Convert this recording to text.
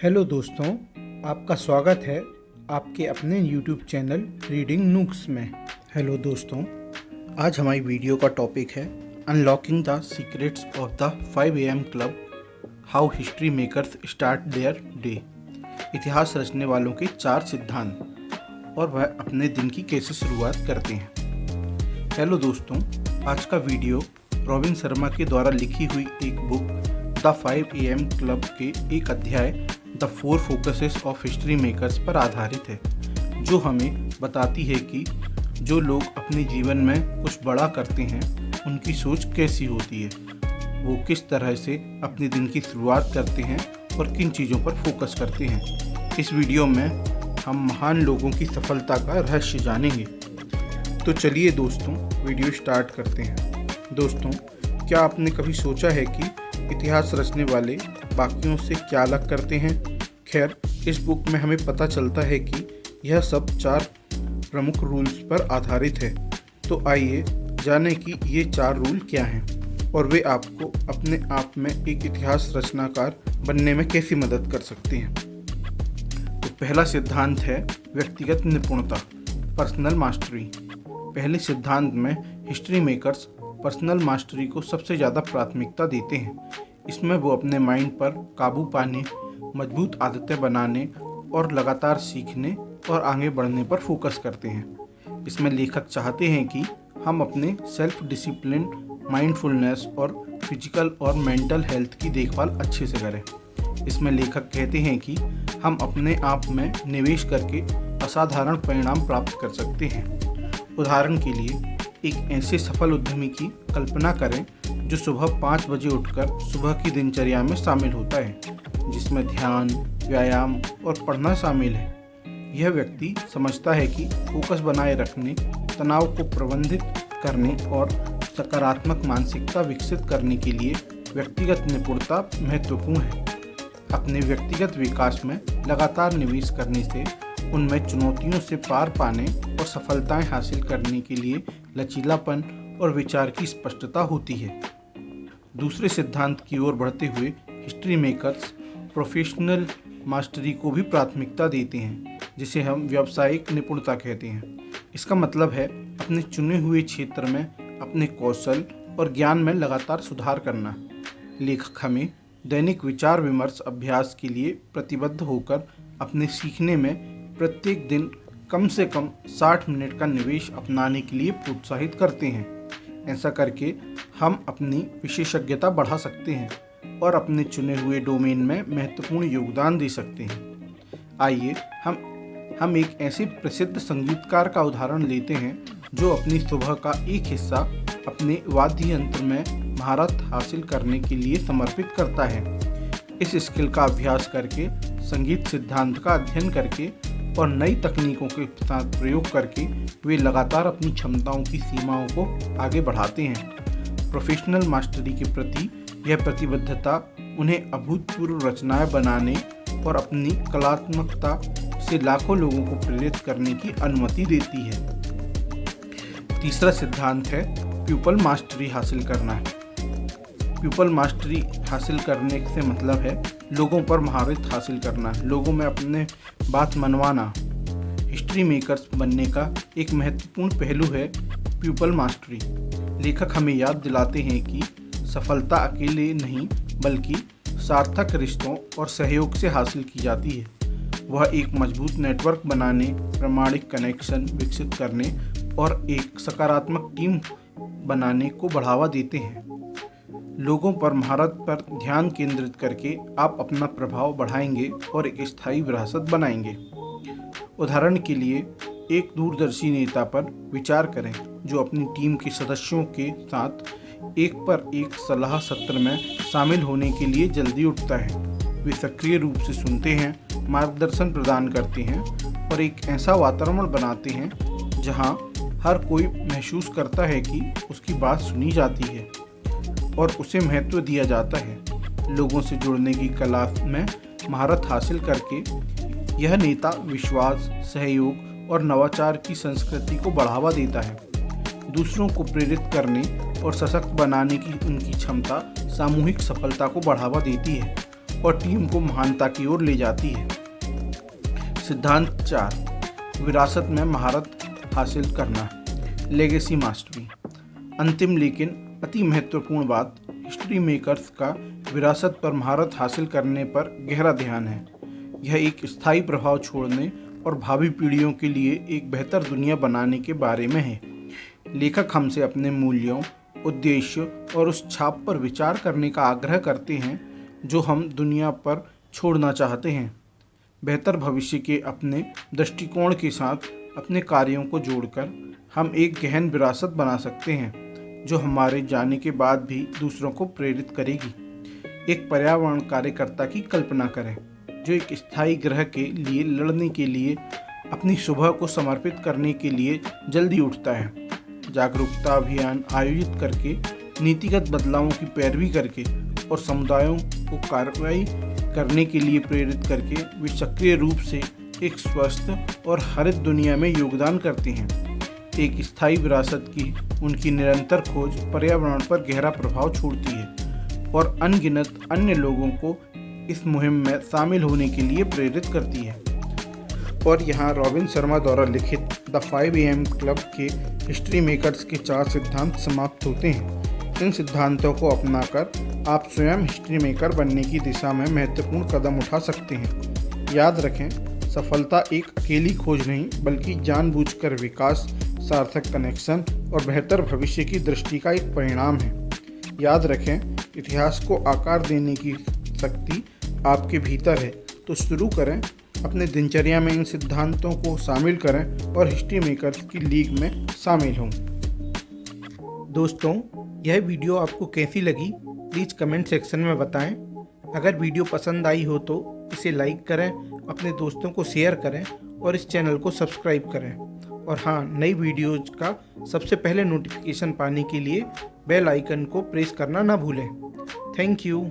Hello दोस्तों, आपका स्वागत है आपके अपने YouTube चैनल रीडिंग नूक्स में। हेलो दोस्तों, आज हमारी वीडियो का टॉपिक है unlocking the secrets of the 5 AM club, how history makers start their day. इतिहास रचने वालों के 4 सिद्धांत और वह अपने दिन की कैसे शुरुआत करते हैं। हेलो दोस्तों, आज का वीडियो रॉबिन शर्मा के द्वारा लिखी हुई एक बुक द 5 AM क्लब के एक अध्याय the 4 focuses of history makers पर आधारित है, जो हमें बताती है कि जो लोग अपने जीवन में कुछ बड़ा करते हैं उनकी सोच कैसी होती है, वो किस तरह से अपने दिन की शुरुआत करते हैं और किन चीज़ों पर फोकस करते हैं। इस वीडियो में हम महान लोगों की सफलता का रहस्य जानेंगे। तो चलिए दोस्तों, वीडियो स्टार्ट करते हैं। दोस्तों, क्या आपने कभी सोचा है कि इतिहास रचने वाले बाकियों से क्या अलग करते हैं? खैर, इस बुक में हमें पता चलता है कि यह सब 4 प्रमुख रूल्स पर आधारित है। तो आइए जानें कि ये 4 रूल क्या हैं और वे आपको अपने आप में एक इतिहास रचनाकार बनने में कैसी मदद कर सकते हैं। तो पहला सिद्धांत है व्यक्तिगत निपुणता, पर्सनल मास्टरी। पहले सिद्धांत में हिस्ट्री मेकर्स पर्सनल मास्टरी को सबसे ज़्यादा प्राथमिकता देते हैं। इसमें वो अपने माइंड पर काबू पाने, मजबूत आदतें बनाने और लगातार सीखने और आगे बढ़ने पर फोकस करते हैं। इसमें लेखक चाहते हैं कि हम अपने सेल्फ डिसिप्लिन, माइंडफुलनेस और फिजिकल और मेंटल हेल्थ की देखभाल अच्छे से करें। इसमें लेखक कहते हैं कि हम अपने आप में निवेश करके असाधारण परिणाम प्राप्त कर सकते हैं। उदाहरण के लिए, एक ऐसे सफल उद्यमी की कल्पना करें जो सुबह 5 बजे उठकर सुबह की दिनचर्या में शामिल होता है, जिसमें ध्यान, व्यायाम और पढ़ना शामिल है। यह व्यक्ति समझता है कि फोकस बनाए रखने, तनाव को प्रबंधित करने और सकारात्मक मानसिकता विकसित करने के लिए व्यक्तिगत निपुणता महत्वपूर्ण है। अपने व्यक्तिगत विकास में लगातार निवेश करने से उनमें चुनौतियों से पार पाने और सफलताएं हासिल करने के लिए लचीलापन और विचार की स्पष्टता होती है। दूसरे सिद्धांत की ओर बढ़ते हुए हिस्ट्री मेकर्स प्रोफेशनल मास्टरी को भी प्राथमिकता देते हैं, जिसे हम व्यावसायिक निपुणता कहते हैं। इसका मतलब है अपने चुने हुए क्षेत्र में अपने कौशल और ज्ञान में लगातार सुधार करना। लेखक हमें दैनिक विचार विमर्श अभ्यास के लिए प्रतिबद्ध होकर अपने सीखने में प्रत्येक दिन कम से कम 60 मिनट का निवेश अपनाने के लिए प्रोत्साहित करते हैं। ऐसा करके हम अपनी विशेषज्ञता बढ़ा सकते हैं और अपने चुने हुए डोमेन में महत्वपूर्ण योगदान दे सकते हैं। आइए हम एक ऐसे प्रसिद्ध संगीतकार का उदाहरण लेते हैं जो अपनी सुबह का एक हिस्सा अपने वाद्य यंत्र में महारत हासिल करने के लिए समर्पित करता है। इस स्किल का अभ्यास करके, संगीत सिद्धांत का अध्ययन करके और नई तकनीकों के साथ प्रयोग करके वे लगातार अपनी क्षमताओं की सीमाओं को आगे बढ़ाते हैं। प्रोफेशनल मास्टरी के प्रति यह प्रतिबद्धता उन्हें अभूतपूर्व रचनाएं बनाने और अपनी कलात्मकता से लाखों लोगों को प्रेरित करने की अनुमति देती है। तीसरा सिद्धांत है प्यूपल मास्टरी हासिल करना है। प्यूपल मास्टरी हासिल करने से मतलब है लोगों पर महारत हासिल करना, लोगों में अपने बात मनवाना। हिस्ट्री मेकर्स बनने का एक महत्वपूर्ण पहलू है प्यूपल मास्टरी। लेखक हमें याद दिलाते हैं कि सफलता अकेले नहीं बल्कि सार्थक रिश्तों और सहयोग से हासिल की जाती है। वह एक मजबूत नेटवर्क बनाने, प्रामाणिक कनेक्शन विकसित करने और एक सकारात्मक टीम बनाने को बढ़ावा देते हैं। लोगों पर महारत पर ध्यान केंद्रित करके आप अपना प्रभाव बढ़ाएंगे और एक स्थायी विरासत बनाएंगे। उदाहरण के लिए, एक दूरदर्शी नेता पर विचार करें जो अपनी टीम के सदस्यों के साथ एक पर एक सलाह सत्र में शामिल होने के लिए जल्दी उठता है। वे सक्रिय रूप से सुनते हैं, मार्गदर्शन प्रदान करते हैं और एक ऐसा वातावरण बनाते हैं जहां हर कोई महसूस करता है कि उसकी बात सुनी जाती है और उसे महत्व दिया जाता है। लोगों से जुड़ने की कला में महारत हासिल करके यह नेता विश्वास, सहयोग और नवाचार की संस्कृति को बढ़ावा देता है। दूसरों को प्रेरित करने और सशक्त बनाने की उनकी क्षमता सामूहिक सफलता को बढ़ावा देती है और टीम को महानता की ओर ले जाती है। सिद्धांत 4, विरासत में महारत हासिल करना, लेगेसी मास्टरी। अंतिम लेकिन अति महत्वपूर्ण बात, हिस्ट्री मेकर्स का विरासत पर महारत हासिल करने पर गहरा ध्यान है। यह एक स्थायी प्रभाव छोड़ने और भावी पीढ़ियों के लिए एक बेहतर दुनिया बनाने के बारे में है। लेखक हमसे अपने मूल्यों, उद्देश्य और उस छाप पर विचार करने का आग्रह करते हैं जो हम दुनिया पर छोड़ना चाहते हैं। बेहतर भविष्य के अपने दृष्टिकोण के साथ अपने कार्यों को जोड़कर हम एक गहन विरासत बना सकते हैं जो हमारे जाने के बाद भी दूसरों को प्रेरित करेगी। एक पर्यावरण कार्यकर्ता की कल्पना करें जो एक स्थायी ग्रह के लिए लड़ने के लिए अपनी सुबह को समर्पित करने के लिए जल्दी उठता है। जागरूकता अभियान आयोजित करके, नीतिगत बदलावों की पैरवी करके और समुदायों को कार्रवाई करने के लिए प्रेरित करके वे सक्रिय रूप से एक स्वस्थ और हरित दुनिया में योगदान करते हैं। एक स्थायी विरासत की उनकी निरंतर खोज पर्यावरण पर गहरा प्रभाव छोड़ती है और अनगिनत अन्य लोगों को इस मुहिम में शामिल होने के लिए प्रेरित करती है। और यहाँ रॉबिन शर्मा द्वारा लिखित द 5 AM क्लब के हिस्ट्री मेकर्स के 4 सिद्धांत समाप्त होते हैं। इन सिद्धांतों को अपनाकर आप स्वयं हिस्ट्री मेकर बनने की दिशा में महत्वपूर्ण कदम उठा सकते हैं। याद रखें, सफलता एक अकेली खोज नहीं बल्कि जानबूझकर विकास, सार्थक कनेक्शन और बेहतर भविष्य की दृष्टि का एक परिणाम है। याद रखें, इतिहास को आकार देने की शक्ति आपके भीतर है, तो शुरू करें, अपने दिनचर्या में इन सिद्धांतों को शामिल करें और हिस्ट्री मेकर्स की लीग में शामिल हों। दोस्तों, यह वीडियो आपको कैसी लगी प्लीज़ कमेंट सेक्शन में बताएं। अगर वीडियो पसंद आई हो तो इसे लाइक करें, अपने दोस्तों को शेयर करें और इस चैनल को सब्सक्राइब करें। और हाँ, नई वीडियोज़ का सबसे पहले नोटिफिकेशन पाने के लिए बेल आइकन को प्रेस करना ना भूलें। Thank you.